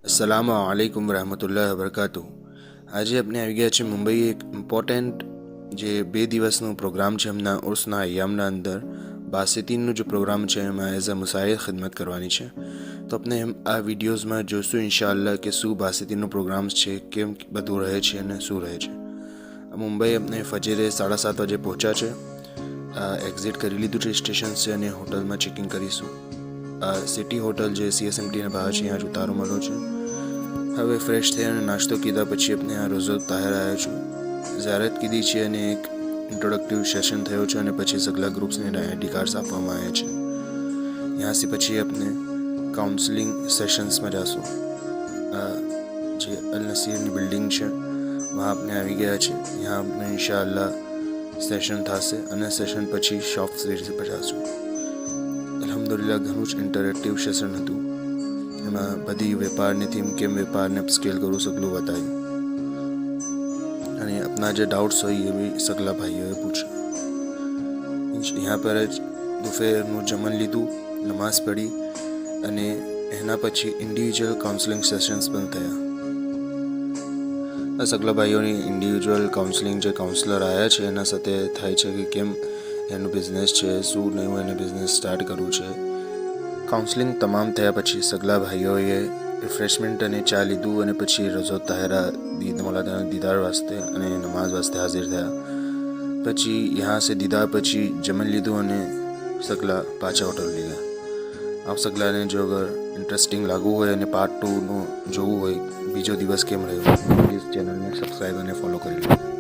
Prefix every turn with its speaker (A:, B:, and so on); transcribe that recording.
A: अस्सलामु अलैकुम रहमतुल्लाहि वबरकातुहू। આજે આપણે આવી ગયા છે મુંબઈ એક ઇમ્પોર્ટન્ટ જે 2 દિવસનો પ્રોગ્રામ છે એમના ઉર્સના અય્યામના અંદર બાસિતીનનો જે પ્રોગ્રામ છે એમાં એઝ અ મુસાહિર ખિદમત કરવાની છે। તો આપણે આ વિડીયોઝમાં જોઈશું ઇન્શાઅલ્લાહ કે શું બાસિતીનો પ્રોગ્રામ્સ છે, કેમ બધું રહે છે અને શું રહે છે। મુંબઈ આપણે ફજરે 7:30 વાગે પહોંચ્યા છે। એક્ઝિટ કરી લીધું છે સ્ટેશન છે અને હોટલમાં ચેકિંગ કરીશું। સિટી હોટલ જે CSMTના બહાર છે ત્યાં જ ઉતારો મળ્યો છે। હવે ફ્રેશ થઈ અને નાસ્તો કીધા પછી આપણે આ રોઝો તાહિર આવ્યા છું, ઝિયારત કીધી છે અને એક ઇન્ટ્રોડક્ટિવ સેશન થયો છે અને પછી સગલા ગ્રુપ્સને ID કાર્ડ્સ આપવામાં આવ્યા છે। ત્યાંથી પછી આપણે કાઉન્સલિંગ સેશન્સમાં જઈશું। જે અલ નસીરની બિલ્ડિંગ છે વहाँ આપણે આવી ગયા છે। ત્યાં આપણે ઇન્શાઅલ્લાહ સેશન થશે અને સેશન પછી શોપ્સ વિઝિટ પર જઈશું। અલ્હમ્દુલિલ્લાહ ઘણું જ ઇન્ટરેક્ટિવ સેશન હતું। એમાં બધી વેપારની થીમ કેમ વેપારને સ્કેલ કરવું સગલું બતાવ્યું અને આપણા જે ડાઉટ્સ હોય એ બી સગલા ભાઈઓએ પૂછ્યા। यहाँ પર જ દુપહેરનું જમણ લીધું, નમાઝ પઢી અને એના પછી ઇન્ડિવિજ્યુઅલ કાઉન્સલિંગ સેશન્સ પણ થયા। આ સગલા ભાઈઓની ઇન્ડિવિજ્યુઅલ કાઉન્સલિંગ જે કાઉન્સલર આવ્યા છે એના સાથે થાય છે કે કેમ એનું બિઝનેસ છે, શું નહીં એને બિઝનેસ સ્ટાર્ટ કરવું છે। કાઉન્સલિંગ તમામ થયા પછી સગલા ભાઈઓએ રિફ્રેશમેન્ટ અને ચા લીધું અને પછી રોઝો તાહિરા મૌલાના દીદાર વાસ્તે અને નમાઝ વાસ્તે હાજર થયા। પછી यहाँ से દીદાર પછી જમણ લીધું અને સગલા પાછા હોટલ લઈ ગયા। આપ સગલાને જો અગર ઇન્ટરેસ્ટિંગ લાગવું હોય અને પાર્ટ 2નું જોવું હોય બીજો દિવસ કેમ રહ્યો, પ્લીઝ ચેનલને સબસ્ક્રાઈબ અને ફોલો કરી લો।